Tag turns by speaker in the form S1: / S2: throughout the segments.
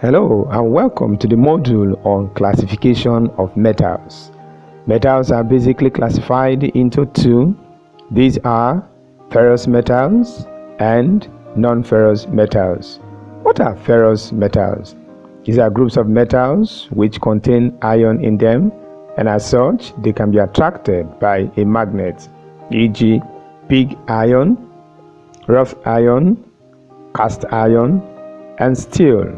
S1: Hello and welcome to the module on classification of metals. Metals are basically classified into two. These are ferrous metals and non-ferrous metals. What are ferrous metals? These are groups of metals which contain iron in them, and as such they can be attracted by a magnet, e.g. pig iron, rough iron, cast iron, and steel.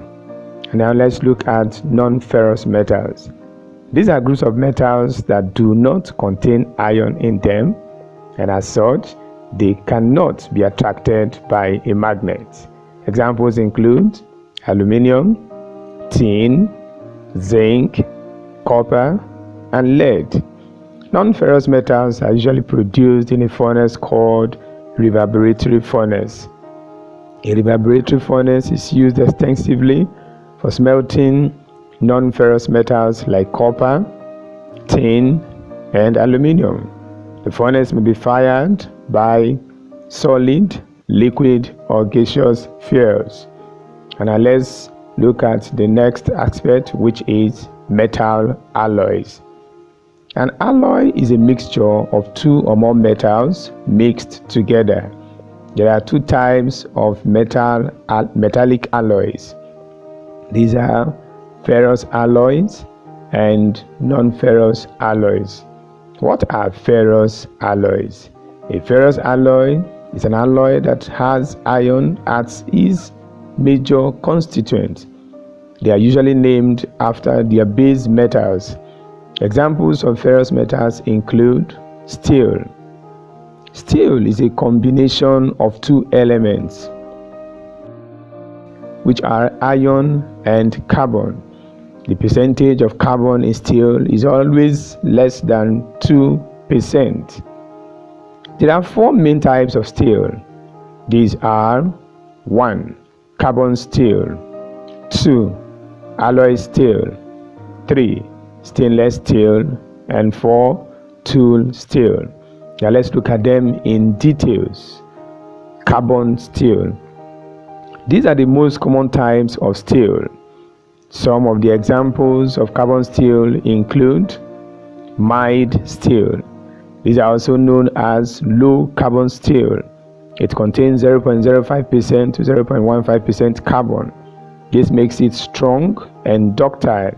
S1: Now let's look at non-ferrous metals. These are groups of metals that do not contain iron in them, and as such they cannot be attracted by a magnet. Examples include aluminium, tin, zinc, copper, and lead. Non-ferrous metals are usually produced in a furnace called reverberatory furnace. A reverberatory furnace is used extensively for smelting non-ferrous metals like copper, tin, and aluminium. The furnace may be fired by solid, liquid, or gaseous fuels. And now let's look at the next aspect, which is metal alloys. An alloy is a mixture of two or more metals mixed together. There are two types of metallic alloys. These are ferrous alloys and non-ferrous alloys. What are ferrous alloys? A ferrous alloy is an alloy that has iron as its major constituent. They are usually named after their base metals. Examples of ferrous metals include steel. Steel is a combination of two elements, which are iron and carbon. The percentage of carbon in steel is always less than 2%. There are four main types of steel. These are 1. Carbon steel, 2. Alloy steel, 3. Stainless steel, and 4. Tool steel. Now let's look at them in details. Carbon steel. These are the most common types of steel. Some of the examples of carbon steel include mild steel. These are also known as low carbon steel. It contains 0.05% to 0.15% carbon. This makes it strong and ductile.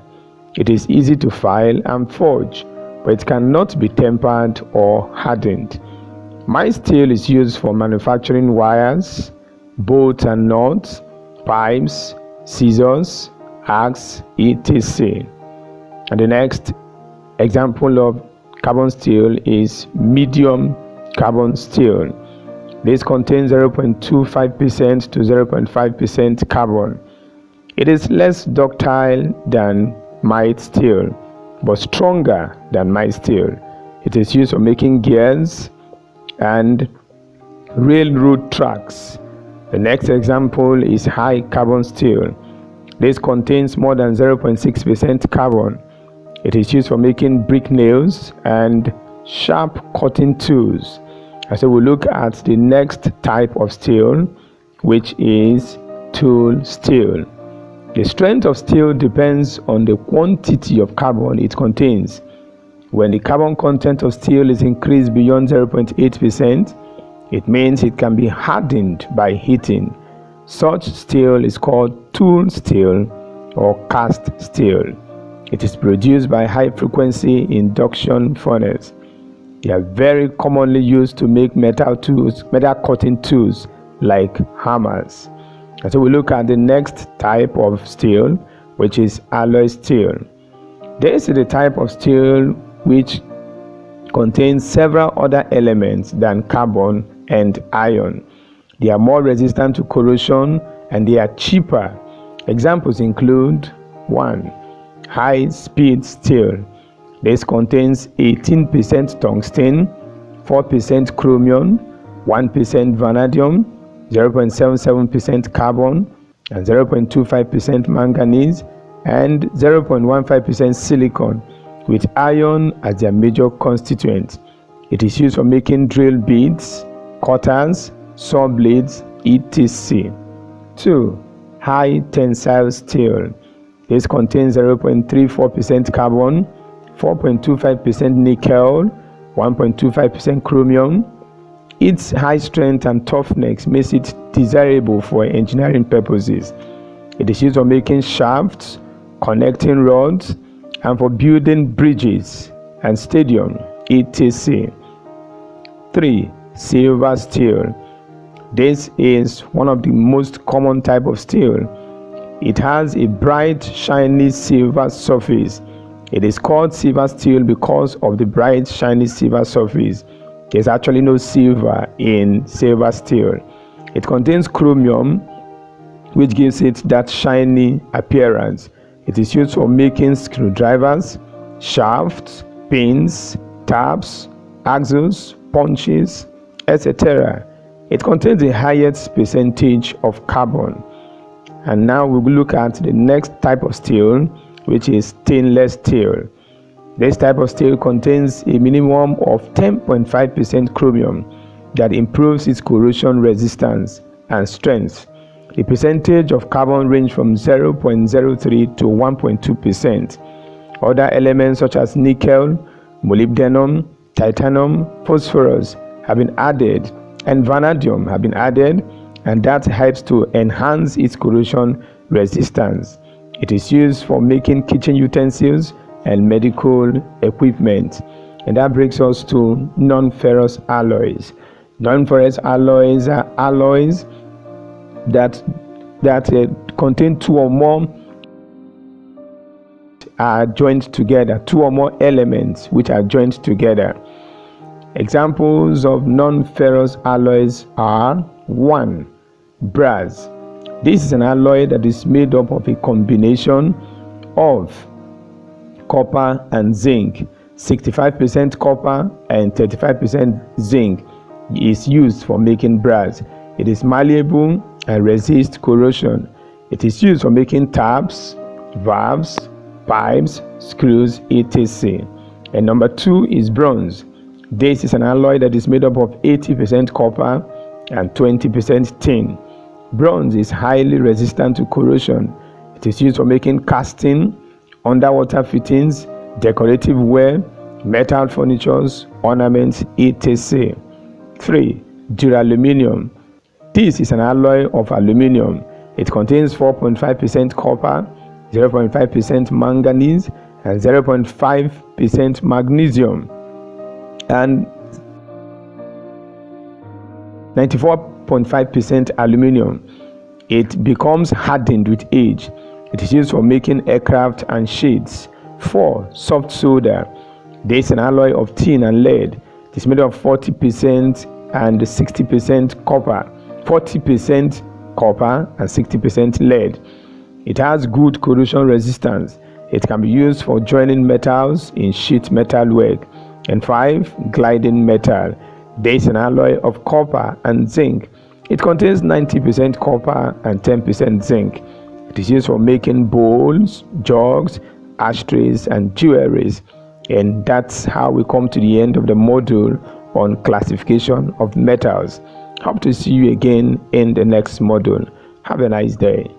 S1: It is easy to file and forge, but it cannot be tempered or hardened. Mild steel is used for manufacturing wires, bolts and nuts, pipes, scissors, axe, etc. And the next example of carbon steel is medium carbon steel. This contains 0.25% to 0.5% carbon. It is less ductile than mild steel, but stronger than mild steel. It is used for making gears and railroad tracks. The next example is high carbon steel. This contains more than 0.6% carbon. It is used for making brick nails and sharp cutting tools. And so we'll look at the next type of steel, which is tool steel. The strength of steel depends on the quantity of carbon it contains. When the carbon content of steel is increased beyond 0.8%, it means it can be hardened by heating. Such steel is called tool steel or cast steel. It is produced by high-frequency induction furnace. They are very commonly used to make metal cutting tools like hammers. And so we look at the next type of steel, which is alloy steel. This is the type of steel which contains several other elements than carbon and iron. They are more resistant to corrosion and they are cheaper. Examples include 1. High-speed steel. This contains 18% tungsten, 4% chromium, 1% vanadium, 0.77% carbon, and 0.25% manganese, and 0.15% silicon, with iron as their major constituent. It is used for making drill bits, cutters, saw blades, etc. 2. high tensile steel. This contains 0.34% carbon, 4.25% nickel, 1.25% chromium. Its high strength and toughness makes it desirable for engineering purposes. It is used for making shafts, connecting rods, and for building bridges and stadium, etc. 3. Silver steel. This is one of the most common type of steel. It has a bright, shiny silver surface. It is called silver steel because of the bright, shiny silver surface. There's actually no silver in silver steel. It contains chromium, which gives it that shiny appearance. It is used for making screwdrivers, shafts, pins, tabs, axles, punches, etc. It contains the highest percentage of carbon. And now we will look at the next type of steel, which is stainless steel. This type of steel contains a minimum of 10.5% chromium that improves its corrosion resistance and strength. The percentage of carbon range from 0.03 to 1.2%. Other elements such as nickel, molybdenum, titanium, phosphorus have been added, and vanadium have been added, and that helps to enhance its corrosion resistance. It is used for making kitchen utensils and medical equipment. And that brings us to non-ferrous alloys. Non-ferrous alloys are alloys that contain two or more are joined together, two or more elements which are joined together. Examples of non-ferrous alloys are 1. Brass. This is an alloy that is made up of a combination of copper and zinc. 65% copper and 35% zinc is used for making brass. It is malleable and resists corrosion. It is used for making tabs, valves, pipes, screws, etc. And number 2 is bronze. This is an alloy that is made up of 80% copper and 20% tin. Bronze is highly resistant to corrosion. It is used for making casting, underwater fittings, decorative ware, metal furnitures, ornaments, etc. 3. Duraluminum. This is an alloy of aluminium. It contains 4.5% copper, 0.5% manganese, and 0.5% magnesium, and 94.5% aluminum. It becomes hardened with age. It is used for making aircraft and shades. 4. Soft solder. This is an alloy of tin and lead. It is made of 40% and 60% copper, 40% copper and 60% lead. It has good corrosion resistance. It can be used for joining metals in sheet metal work. And 5. Gliding metal. This is an alloy of copper and zinc. It contains 90% copper and 10% zinc. It is used for making bowls, jugs, ashtrays, and jewelries. And that's how we come to the end of the module on classification of metals. Hope to see you again in the next module. Have a nice day.